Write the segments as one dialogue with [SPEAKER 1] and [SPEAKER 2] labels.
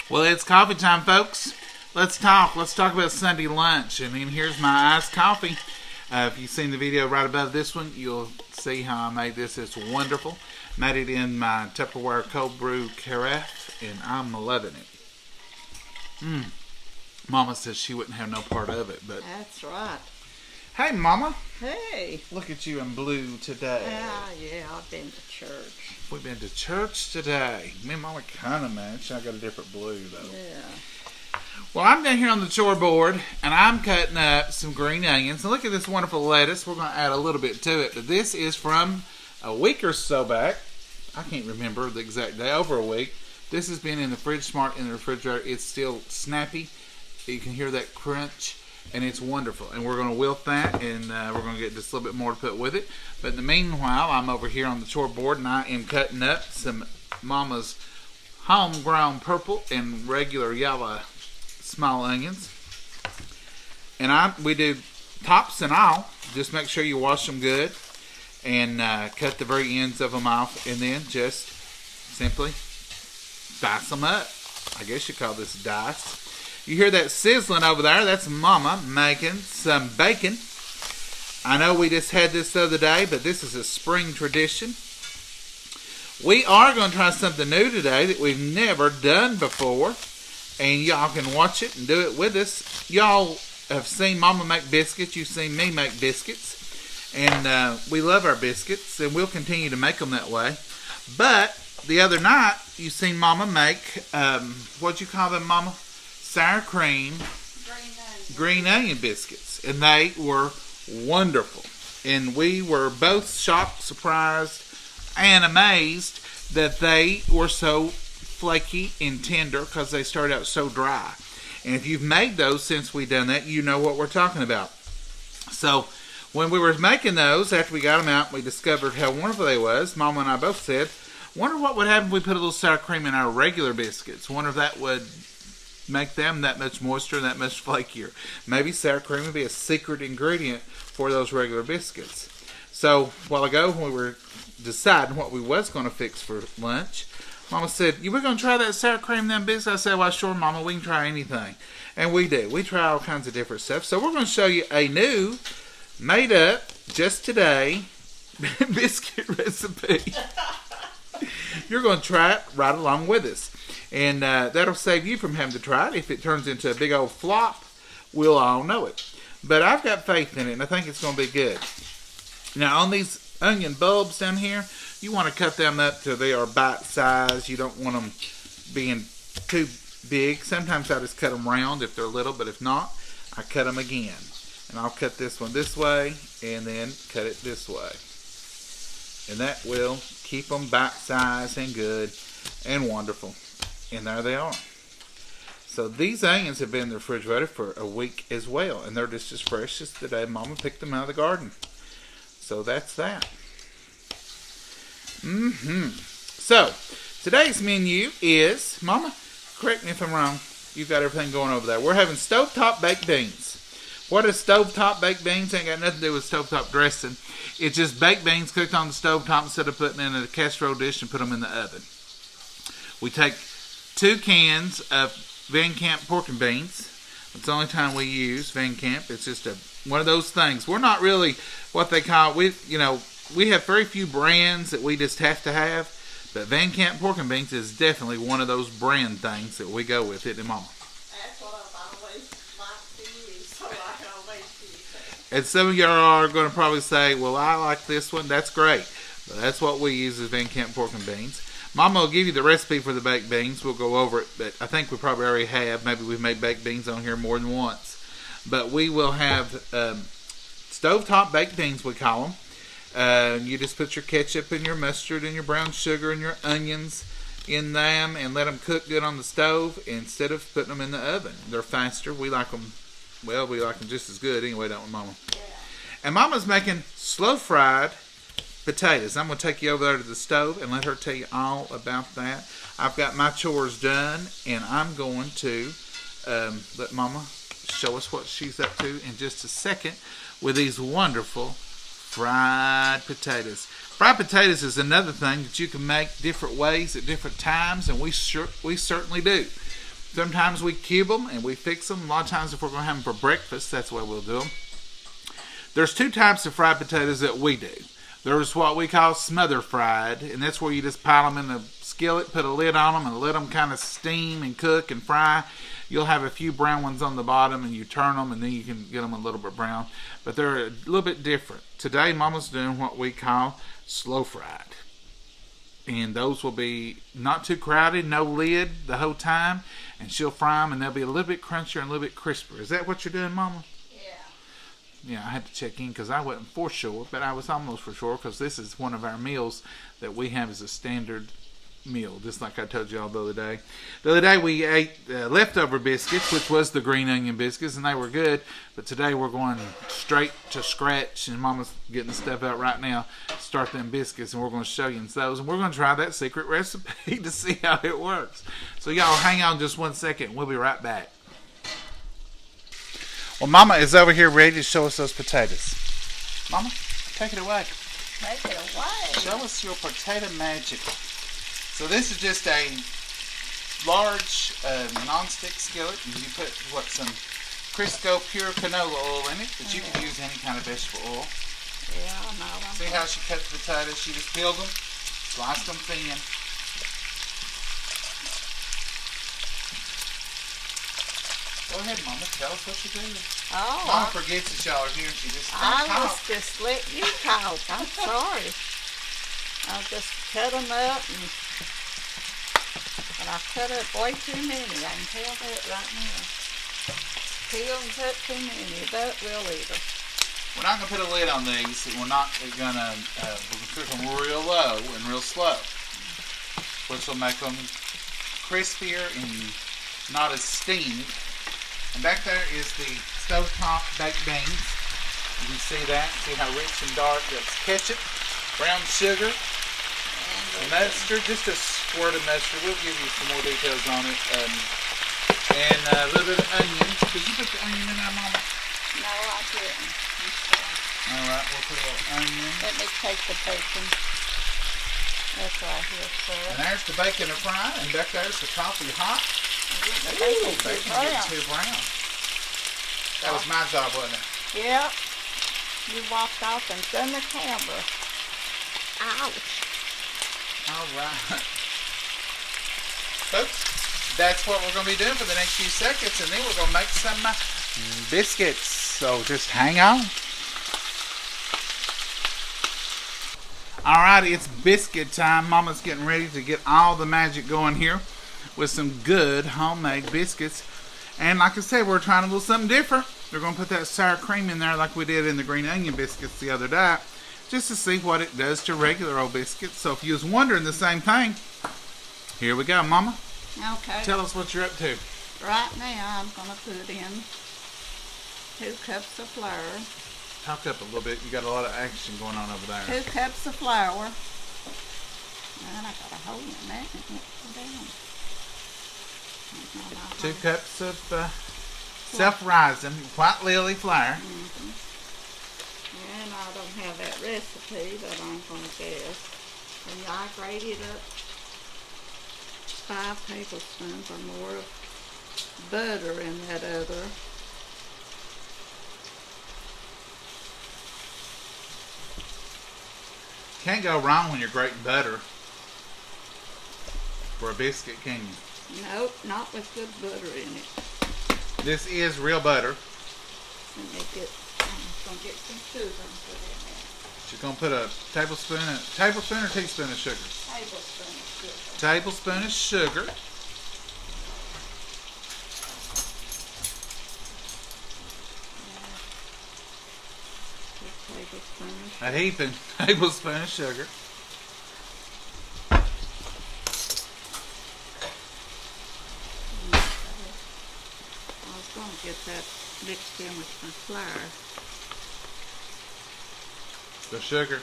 [SPEAKER 1] Well, it's coffee time, folks. Let's talk. Let's talk about Sunday lunch. And then here's my iced coffee. If you've seen the video right above this one, you'll see how I made this. It's wonderful. Made it in my Tupperware cold brew carafe, and I'm loving it. Mama says she wouldn't have no part of it, but
[SPEAKER 2] that's right.
[SPEAKER 1] Hey, Mama.
[SPEAKER 2] Hey.
[SPEAKER 1] Look at you in blue today.
[SPEAKER 2] Yeah, I've been to church.
[SPEAKER 1] We've been to church today. Me and Mama kind of match. I got a different blue, though.
[SPEAKER 2] Yeah.
[SPEAKER 1] Well, I'm down here on the chore board, and I'm cutting up some green onions. And look at this wonderful lettuce. We're going to add a little bit to it. But this is from a week or so back. I can't remember the exact day. Over a week. This has been in the fridge smart in the refrigerator. It's still snappy. You can hear that crunch. And it's wonderful. And we're going to wilt that, and we're going to get just a little bit more to put with it. But in the meanwhile, I'm over here on the chore board, and I am cutting up some Mama's homegrown purple and regular yellow small onions. And we do tops and all. Just make sure you wash them good. And cut the very ends of them off. And then just simply dice them up. I guess you call this dice. You hear that sizzling over there? That's Mama making some bacon. I know we just had this the other day, but this is a spring tradition. We are going to try something new today that we've never done before. And y'all can watch it and do it with us. Y'all have seen Mama make biscuits. You've seen me make biscuits. And we love our biscuits, and we'll continue to make them that way. But the other night, you seen Mama make, what'd you call them, Mama? Sour cream, green onion biscuits, and they were wonderful. And we were both shocked, surprised, and amazed that they were so flaky and tender because they started out so dry. And if you've made those since we done that, you know what we're talking about. So when we were making those, after we got them out, we discovered how wonderful they was. Mama and I both said, wonder what would happen if we put a little sour cream in our regular biscuits. Wonder if that would make them that much moister and that much flakier. Maybe sour cream would be a secret ingredient for those regular biscuits. So, a while ago when we were deciding what we was going to fix for lunch, Mama said, you were going to try that sour cream in them biscuits? I said, well, sure, Mama, we can try anything. And we do. We try all kinds of different stuff. So we're going to show you a new, made up, just today, biscuit recipe. You're going to try it right along with us. And that'll save you from having to try it. If it turns into a big old flop, we'll all know it. But I've got faith in it, and I think it's going to be good. Now, on these onion bulbs down here, you want to cut them up till they are bite size. You don't want them being too big. Sometimes I just cut them round if they're little, but if not, I cut them again. And I'll cut this one this way, and then cut it this way. And that will keep them bite size and good and wonderful. And there they are. So these onions have been in the refrigerator for a week as well. And they're just as fresh as the day Mama picked them out of the garden. So that's that. So today's menu is, Mama, correct me if I'm wrong. You've got everything going over there. We're having stovetop baked beans. What is stovetop baked beans? Ain't got nothing to do with stovetop dressing. It's just baked beans cooked on the stovetop instead of putting in a casserole dish and put them in the oven. We take 2 cans of Van Camp pork and beans. It's the only time we use Van Camp. It's just one of those things. We're not really what they call, we have very few brands that we just have to have, but Van Camp pork and beans is definitely one of those brand things that we go with it, and Mama.
[SPEAKER 2] That's what I've always liked to use, so I can always use it.
[SPEAKER 1] And some of y'all are going to probably say, well, I like this one. That's great. But that's what we use is Van Camp pork and beans. Mama will give you the recipe for the baked beans. We'll go over it, but I think we probably already have. Maybe we've made baked beans on here more than once. But we will have stovetop baked beans, we call them. You just put your ketchup and your mustard and your brown sugar and your onions in them and let them cook good on the stove instead of putting them in the oven. They're faster. We like them, well, we like them just as good anyway, don't we, Mama?
[SPEAKER 2] Yeah.
[SPEAKER 1] And Mama's making slow-fried potatoes. I'm going to take you over there to the stove and let her tell you all about that. I've got my chores done, and I'm going to let Mama show us what she's up to in just a second with these wonderful fried potatoes. Fried potatoes is another thing that you can make different ways at different times, and we certainly do. Sometimes we cube them and we fix them. A lot of times if we're going to have them for breakfast, that's the way we'll do them. There's two types of fried potatoes that we do. There's what we call smother fried, and that's where you just pile them in a skillet, put a lid on them, and let them kind of steam and cook and fry. You'll have a few brown ones on the bottom, and you turn them, and then you can get them a little bit brown. But they're a little bit different. Today, Mama's doing what we call slow fried. And those will be not too crowded, no lid the whole time. And she'll fry them, and they'll be a little bit crunchier and a little bit crisper. Is that what you're doing, Mama? Yeah, I had to check in because I wasn't for sure, but I was almost for sure because this is one of our meals that we have as a standard meal, just like I told y'all the other day. The other day we ate leftover biscuits, which was the green onion biscuits, and they were good. But today we're going straight to scratch, and Mama's getting the stuff out right now to start them biscuits, and we're going to show you those, and we're going to try that secret recipe to see how it works. So y'all hang on just 1 second, and we'll be right back. Well, Mama is over here ready to show us those potatoes. Mama, take it away.
[SPEAKER 2] Take it away.
[SPEAKER 1] Show us your potato magic. So this is just a large non-stick skillet, and you put some Crisco pure canola oil in it, but you can use any kind of vegetable oil.
[SPEAKER 2] Yeah, I know.
[SPEAKER 1] See how she cut the potatoes? She just peeled them, sliced them thin. Go ahead, Mama. Tell us what you're doing.
[SPEAKER 2] Oh,
[SPEAKER 1] Mama forgets that y'all are here, and she just
[SPEAKER 2] I
[SPEAKER 1] talk.
[SPEAKER 2] was just letting you talk. I'm sorry. I just cut them up, but I cut up way too many. I can tell that right now. Peel and cut too many, but we'll eat them.
[SPEAKER 1] We're not going to put a lid on these. We're not going to cook them real low and real slow, which will make them crispier and not as steamed. And back there is the Stovetop baked beans. You can see that. See how rich and dark. That's ketchup, brown sugar, mustard, just a squirt of mustard. We'll give you some more details on it. And a little bit of onion. Did you put the onion in there, Mama?
[SPEAKER 2] No, I didn't.
[SPEAKER 1] Alright, we'll put a little onion.
[SPEAKER 2] Let me take the bacon. That's right here, sir.
[SPEAKER 1] And there's the bacon to fry. And back there's the coffee hot.
[SPEAKER 2] The
[SPEAKER 1] Ooh,
[SPEAKER 2] bacon's
[SPEAKER 1] bacon
[SPEAKER 2] brown.
[SPEAKER 1] getting too brown. That was my job, wasn't it?
[SPEAKER 2] Yep. You walked off and done the camera. Ouch.
[SPEAKER 1] Alright. Folks, that's what we're going to be doing for the next few seconds. And then we're going to make some biscuits. So just hang on. Alright, it's biscuit time. Mama's getting ready to get all the magic going here with some good homemade biscuits. And like I said, we're trying to do something different. We're going to put that sour cream in there like we did in the green onion biscuits the other day, just to see what it does to regular old biscuits. So if you was wondering the same thing, here we go, Mama.
[SPEAKER 2] Okay.
[SPEAKER 1] Tell us what you're up to.
[SPEAKER 2] Right now I'm going to put in 2 cups of flour.
[SPEAKER 1] Talk up a little bit. You got a lot of action going on over there.
[SPEAKER 2] 2 cups of flour. And I got a hole in that. It won't go down.
[SPEAKER 1] 2 cups of self-rising white lily flour.
[SPEAKER 2] And I don't have that recipe, but I'm going to guess. And I grated up 5 tablespoons or more of butter in that other.
[SPEAKER 1] Can't go wrong when you're grating butter for a biscuit, can you?
[SPEAKER 2] Nope, not with good butter in it.
[SPEAKER 1] This is real butter.
[SPEAKER 2] I'm going to get some sugar and put in there.
[SPEAKER 1] She's going to put a tablespoon or teaspoon of sugar?
[SPEAKER 2] Tablespoon of sugar.
[SPEAKER 1] Tablespoon of sugar. A heaping tablespoon of sugar.
[SPEAKER 2] I was going to get that mixed in with my flour.
[SPEAKER 1] The sugar.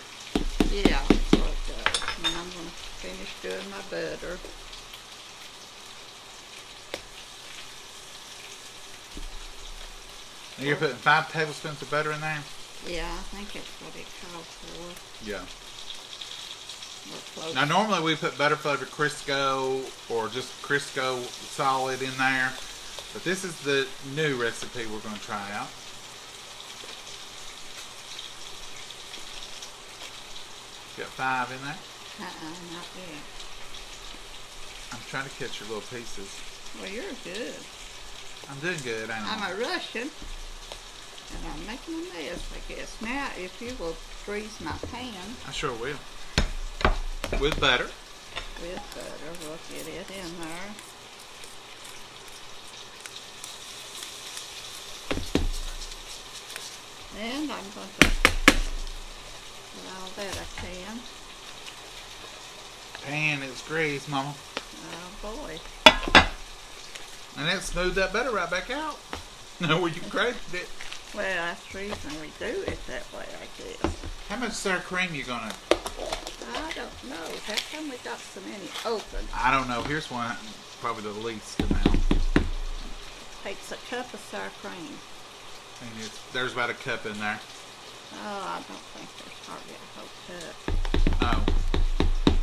[SPEAKER 2] Yeah, that's what it does. And I'm going to finish doing my butter.
[SPEAKER 1] And you're putting 5 tablespoons of butter in there?
[SPEAKER 2] Yeah, I think that's what it calls for.
[SPEAKER 1] Yeah. Now normally we put butter flavored Crisco or just Crisco solid in there, but this is the new recipe we're going to try out. Got 5 in there?
[SPEAKER 2] Not yet.
[SPEAKER 1] I'm trying to catch your little pieces.
[SPEAKER 2] Well, you're good.
[SPEAKER 1] I'm doing good, ain't I?
[SPEAKER 2] I'm a Russian, and I'm making a mess, I guess. Now, if you will grease my pan.
[SPEAKER 1] I sure will. With butter.
[SPEAKER 2] With butter, we'll get it in there. And I'm going to put all that I can.
[SPEAKER 1] Pan is greased, Mama.
[SPEAKER 2] Oh boy.
[SPEAKER 1] And it smoothed that butter right back out. Know where you cracked it.
[SPEAKER 2] Well, that's the reason we do it that way, I guess.
[SPEAKER 1] How much sour cream you gonna?
[SPEAKER 2] I don't know. How come we got so many open?
[SPEAKER 1] I don't know. Here's one, probably the least amount.
[SPEAKER 2] Takes a cup of sour cream.
[SPEAKER 1] And there's about a cup in there.
[SPEAKER 2] Oh, I don't think there's hardly a whole cup.
[SPEAKER 1] Oh.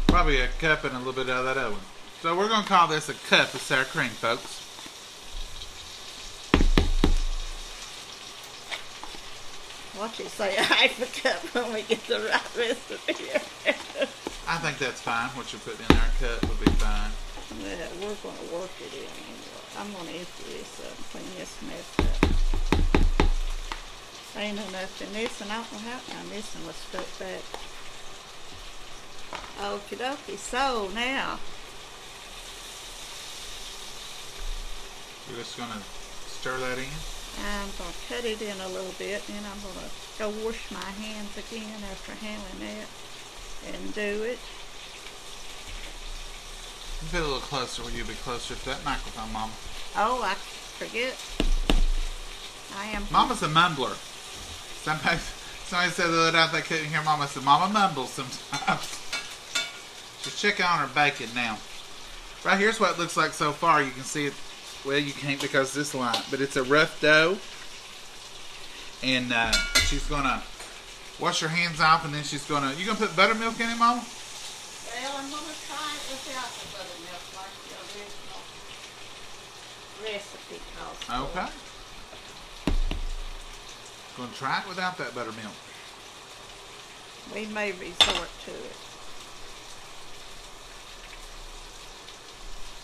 [SPEAKER 1] Probably a cup and a little bit out of that other one. So we're going to call this a cup of sour cream, folks.
[SPEAKER 2] Watch it say a half a cup when we get the right recipe.
[SPEAKER 1] I think that's fine. What you're putting in our cup will be fine.
[SPEAKER 2] Yeah, we're going to work it in anyway. I'm going to empty this up and clean this mess up. Ain't enough in this, and I don't know how come this one was stuck back. Okie dokie, so now.
[SPEAKER 1] We're just going to stir that in.
[SPEAKER 2] I'm going to cut it in a little bit, and I'm going to go wash my hands again after handling that and do it.
[SPEAKER 1] Be a little closer. Will you be closer to that microphone, Mama?
[SPEAKER 2] Oh, I forget. I am.
[SPEAKER 1] Mama's a mumbler. Somebody said the other day they couldn't hear Mama. I said, Mama mumbles sometimes. Just check on her bacon now. Right here's what it looks like so far. You can see it. Well, you can't because this light, but it's a rough dough. And she's going to wash her hands off, and then she's going to... You going to put buttermilk in it, Mama?
[SPEAKER 2] Well, I'm going to try it without the buttermilk like the original recipe calls for.
[SPEAKER 1] Okay. Going to try it without that buttermilk.
[SPEAKER 2] We may resort to it.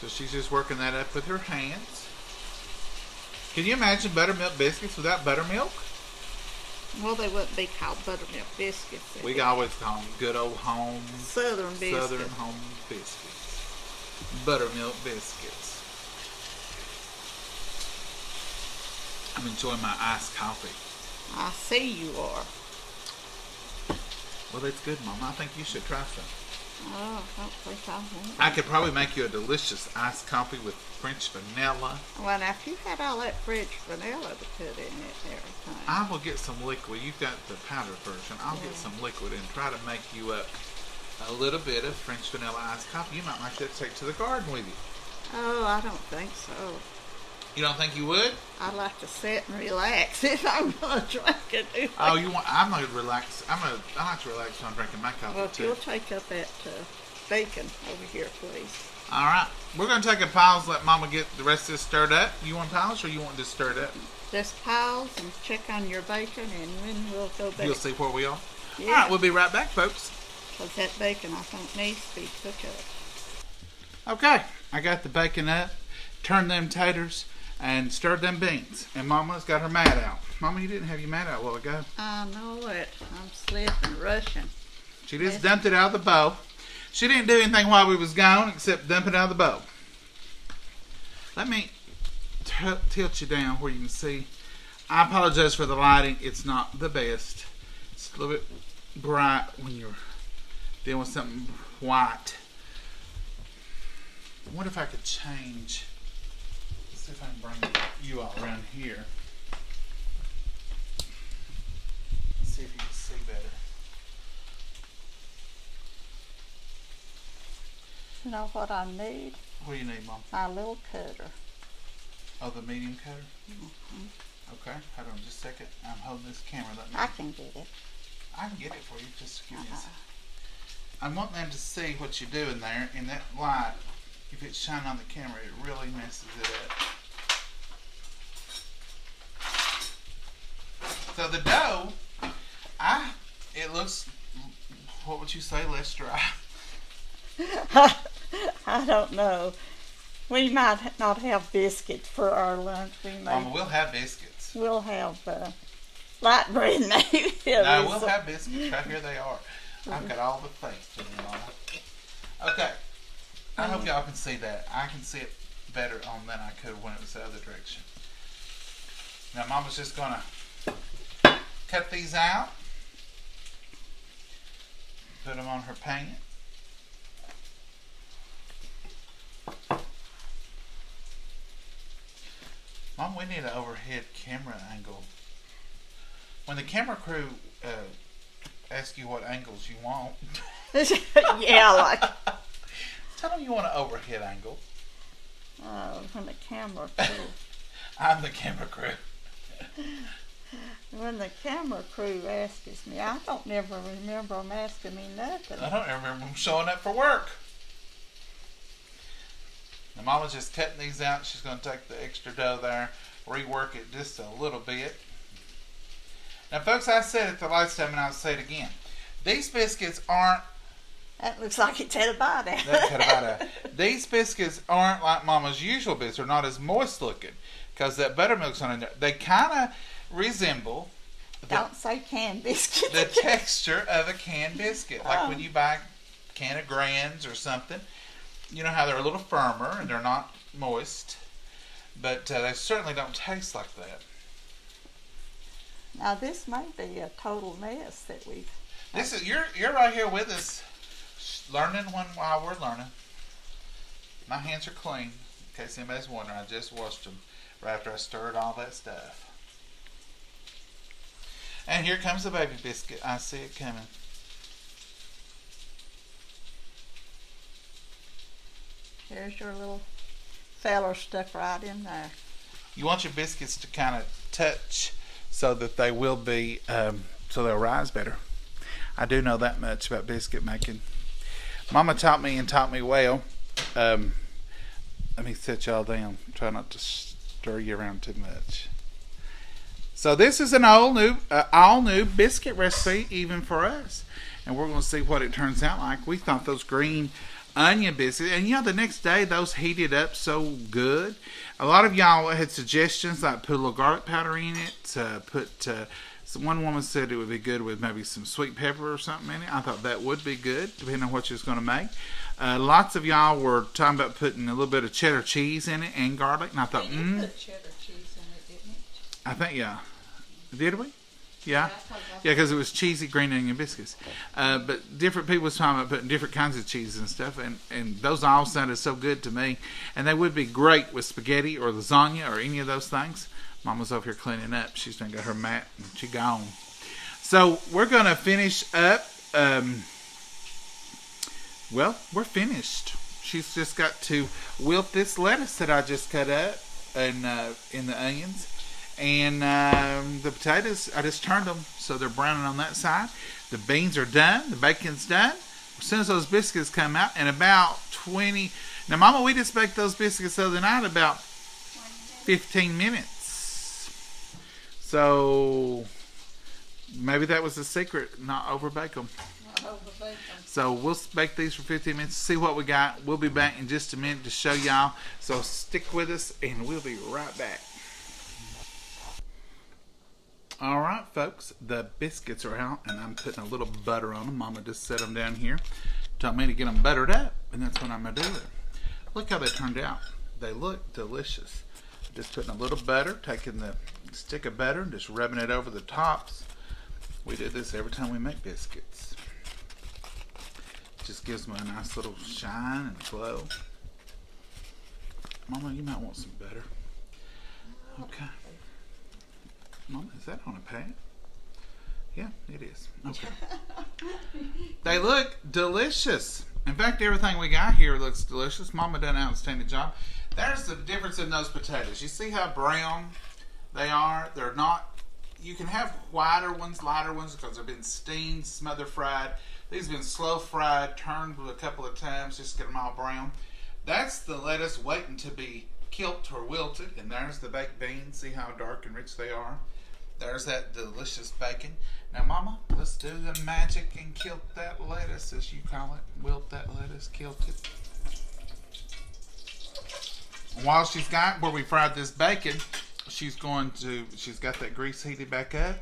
[SPEAKER 1] So she's just working that up with her hands. Can you imagine buttermilk biscuits without buttermilk?
[SPEAKER 2] Well, they wouldn't be called buttermilk biscuits.
[SPEAKER 1] We always call them good old home
[SPEAKER 2] Southern biscuits.
[SPEAKER 1] Southern home biscuits. Buttermilk biscuits. I'm enjoying my iced coffee.
[SPEAKER 2] I see you are.
[SPEAKER 1] Well, that's good, Mama. I think you should try some.
[SPEAKER 2] Oh, I don't think I won't.
[SPEAKER 1] I could probably make you a delicious iced coffee with French vanilla.
[SPEAKER 2] Well, now, if you had all that French vanilla to put in it and everything.
[SPEAKER 1] I will get some liquid. You've got the powder version. I'll get some liquid and try to make you up a little bit of French vanilla iced coffee. You might like that to take to the garden with you.
[SPEAKER 2] Oh, I don't think so.
[SPEAKER 1] You don't think you would?
[SPEAKER 2] I like to sit and relax if I'm going to drink it.
[SPEAKER 1] Oh, you want? I'm gonna relax. I like to relax when I'm drinking my coffee
[SPEAKER 2] Well,
[SPEAKER 1] too.
[SPEAKER 2] you'll take up that bacon over here, please.
[SPEAKER 1] All right, we're gonna take a pause. Let Mama get the rest of this stirred up. You want pause or you want this stirred up?
[SPEAKER 2] Just pause and check on your bacon, and then we'll go back.
[SPEAKER 1] You'll see where we are.
[SPEAKER 2] Yeah.
[SPEAKER 1] All right, we'll be right back, folks.
[SPEAKER 2] Because that bacon, I think, needs to be cooked up.
[SPEAKER 1] Okay, I got the bacon up, turned them taters, and stirred them beans. And Mama's got her mat out. Mama, you didn't have your mat out a while ago.
[SPEAKER 2] I know it. I'm slipping, rushing.
[SPEAKER 1] She just dumped it out of the bowl. She didn't do anything while we was gone except dump it out of the bowl. Let me tilt you down where you can see. I apologize for the lighting. It's not the best. It's a little bit bright when you're dealing with something white. I wonder if I could change. Let's see if I can bring you all around here. Let's see if you can see better.
[SPEAKER 2] You know what I need?
[SPEAKER 1] What do you need, Mom?
[SPEAKER 2] My little cutter.
[SPEAKER 1] Oh, the medium cutter?
[SPEAKER 2] Mm-hmm.
[SPEAKER 1] Okay, hold on just a second. I'm holding this camera.
[SPEAKER 2] I can get it.
[SPEAKER 1] I can get it for you. Just give me a second. I want them to see what you're doing there, and that light, if it's shining on the camera, it really messes it up. So the dough, it looks, what would you say, less dry?
[SPEAKER 2] I don't know. We might not have biscuits for our lunch.
[SPEAKER 1] Mama, we'll have biscuits.
[SPEAKER 2] We'll have light bread maybe.
[SPEAKER 1] No, we'll have biscuits. Right here they are. I've got all the faith in them, Mama. Okay. I hope y'all can see that. I can see it better on than I could when it was the other direction. Now, Mama's just going to cut these out. Put them on her pan. Mom, we need an overhead camera angle. When the camera crew ask you what angles you want,
[SPEAKER 2] yeah, like
[SPEAKER 1] tell them you want an overhead angle.
[SPEAKER 2] When the camera crew.
[SPEAKER 1] I'm the camera crew.
[SPEAKER 2] When the camera crew asks me, I don't never remember them asking me nothing.
[SPEAKER 1] I don't remember them showing up for work. Now, Mama's just cutting these out. She's going to take the extra dough there, rework it just a little bit. Now, folks, I said it the last time, and I'll say it again. These biscuits aren't...
[SPEAKER 2] That looks like it's had a bite out.
[SPEAKER 1] That's had a bite out. These biscuits aren't like Mama's usual biscuits. They're not as moist looking because that buttermilk's on in there. They kind of resemble...
[SPEAKER 2] Don't say canned biscuit.
[SPEAKER 1] The texture of a canned biscuit. Like when you buy a can of Grands or something. You know how they're a little firmer and they're not moist, but they certainly don't taste like that.
[SPEAKER 2] Now this may be a total mess that we've.
[SPEAKER 1] This is you're right here with us, learning while we're learning. My hands are clean, in case anybody's wondering. I just washed them right after I stirred all that stuff. And here comes the baby biscuit. I see it coming.
[SPEAKER 2] There's your little feller stuck right in there.
[SPEAKER 1] You want your biscuits to kind of touch so that they will be, so they'll rise better. I do know that much about biscuit making. Mama taught me and taught me well. Let me set y'all down. Try not to stir you around too much. So this is an all new biscuit recipe, even for us. And we're going to see what it turns out like. We thought those green onion biscuits, and the next day those heated up so good. A lot of y'all had suggestions like put a little garlic powder in it, one woman said it would be good with maybe some sweet pepper or something in it. I thought that would be good depending on what you was going to make. Lots of y'all were talking about putting a little bit of cheddar cheese in it and garlic, and I thought
[SPEAKER 2] You put cheddar cheese in it, didn't you?
[SPEAKER 1] I think did we? Yeah, because it was cheesy green onion biscuits. But different people was talking about putting different kinds of cheese and stuff, and those all sounded so good to me. And they would be great with spaghetti or lasagna or any of those things. Mama's over here cleaning up. She's done got her mat and she gone. So we're going to finish up. Well, we're finished. She's just got to wilt this lettuce that I just cut up and in the onions. And the potatoes, I just turned them so they're browning on that side. The beans are done. The bacon's done. As soon as those biscuits come out, in about 20... Now, Mama, we just baked those biscuits the other night about 15 minutes. So, maybe that was the secret, not overbake them. So, we'll bake these for 15 minutes, see what we got. We'll be back in just a minute to show y'all. So, stick with us, and we'll be right back. Alright folks, the biscuits are out and I'm putting a little butter on them. Mama just set them down here. Told me to get them buttered up, and that's what I'm going to do. Look how they turned out. They look delicious. Just putting a little butter, taking the stick of butter and just rubbing it over the tops. We do this every time we make biscuits. Just gives them a nice little shine and glow. Mama, you might want some butter. Okay. Mama, is that on a pan? Yeah, it is. Okay. They look delicious. In fact, everything we got here looks delicious. Mama done an outstanding job. There's the difference in those potatoes. You see how brown they are? They're not... You can have whiter ones, lighter ones, because they've been steamed, smothered fried. These have been slow fried, turned a couple of times just to get them all brown. That's the lettuce waiting to be kilt or wilted. And there's the baked beans. See how dark and rich they are? There's that delicious bacon. Now, Mama, let's do the magic and kilt that lettuce, as you call it. Wilt that lettuce, kilt it. While she's got where we fried this bacon, she's got that grease heated back up.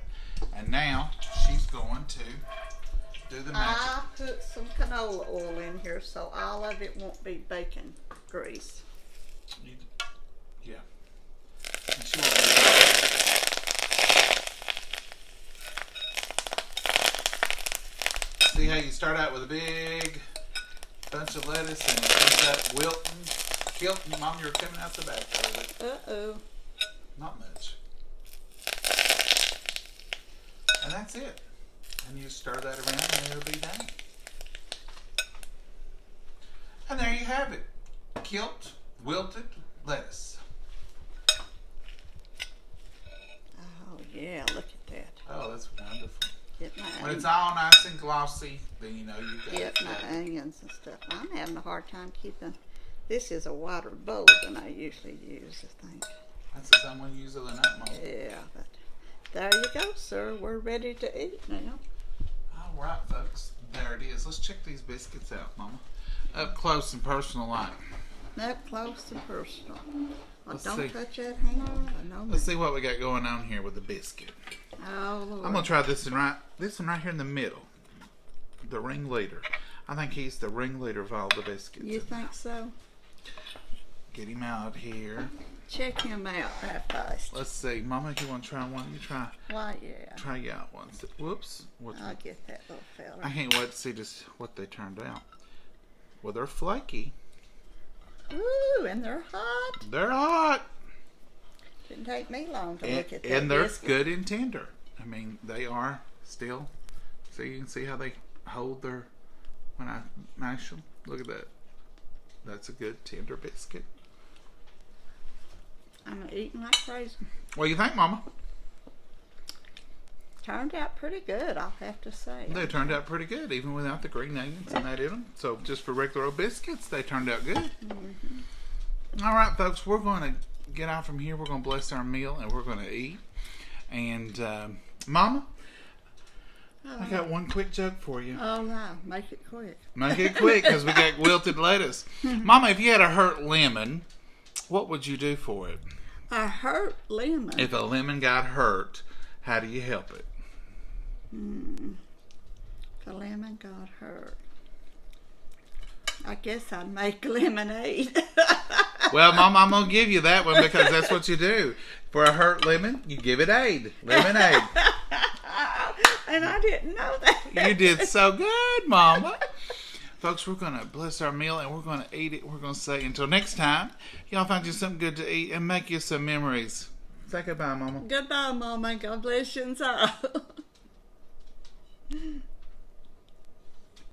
[SPEAKER 1] And now she's going to do the magic.
[SPEAKER 2] I put some canola oil in here so all of it won't be bacon grease.
[SPEAKER 1] Yeah. And see how you start out with a big bunch of lettuce and you put that wilting, kilting. Mom, you're coming out the back of it.
[SPEAKER 2] Uh-oh.
[SPEAKER 1] Not much. And that's it. And you stir that around and it'll be done. And there you have it. Kilt, wilted lettuce.
[SPEAKER 2] Oh, yeah, look at that.
[SPEAKER 1] Oh, that's wonderful.
[SPEAKER 2] Get my
[SPEAKER 1] When it's all nice and glossy, then you know you got
[SPEAKER 2] Get
[SPEAKER 1] it.
[SPEAKER 2] my onions and stuff. I'm having a hard time keeping. This is a wider bowl than I usually use, I think.
[SPEAKER 1] That's the same one you use the night, Mom.
[SPEAKER 2] Yeah, but there you go, sir. We're ready to eat now.
[SPEAKER 1] All right, folks. There it is. Let's check these biscuits out, Mama. Up close and personal like.
[SPEAKER 2] Up close and personal. Well,
[SPEAKER 1] Let's
[SPEAKER 2] don't
[SPEAKER 1] see.
[SPEAKER 2] touch that hand.
[SPEAKER 1] Let's see what we got going on here with the biscuit.
[SPEAKER 2] Oh, Lord.
[SPEAKER 1] I'm gonna try this one right here in the middle. The ringleader. I think he's the ringleader of all the biscuits.
[SPEAKER 2] You think so?
[SPEAKER 1] Get him out here.
[SPEAKER 2] Check him out right fast.
[SPEAKER 1] Let's see, Mama. You want to try one? You try.
[SPEAKER 2] Why, yeah.
[SPEAKER 1] Try you out one. Whoops.
[SPEAKER 2] I'll get that little fella.
[SPEAKER 1] I can't wait to see just what they turned out. Well, they're flaky.
[SPEAKER 2] Ooh, and they're hot.
[SPEAKER 1] They're hot.
[SPEAKER 2] Didn't take me long to look at that.
[SPEAKER 1] And they're
[SPEAKER 2] biscuit.
[SPEAKER 1] good and tender. I mean, they are still. See, you can see how they hold their, when I mash them. Look at that. That's a good tender biscuit.
[SPEAKER 2] I'm eating like crazy.
[SPEAKER 1] What do you think, Mama?
[SPEAKER 2] Turned out pretty good, I'll have to say.
[SPEAKER 1] They turned out pretty good, even without the green onions and that in them. So just for regular old biscuits, they turned out good. Mm-hmm. All right, folks, we're going to get out from here. We're going to bless our meal, and we're going to eat. And, Mama, I got one quick joke for you.
[SPEAKER 2] Oh, wow. Make it quick.
[SPEAKER 1] Make it quick, because we got wilted lettuce. Mama, if you had a hurt lemon, what would you do for it?
[SPEAKER 2] A hurt lemon.
[SPEAKER 1] If a lemon got hurt, how do you help it?
[SPEAKER 2] If a lemon got hurt, I guess I'd make lemonade.
[SPEAKER 1] Well, Mom, I'm going to give you that one because that's what you do. For a hurt lemon, you give it aid. Lemonade.
[SPEAKER 2] And I didn't know that.
[SPEAKER 1] You did so good, Mama. Folks, we're going to bless our meal and we're going to eat it. We're going to say until next time, y'all find you something good to eat and make you some memories. Say goodbye, Mama.
[SPEAKER 2] Goodbye, Mama. God bless you and all.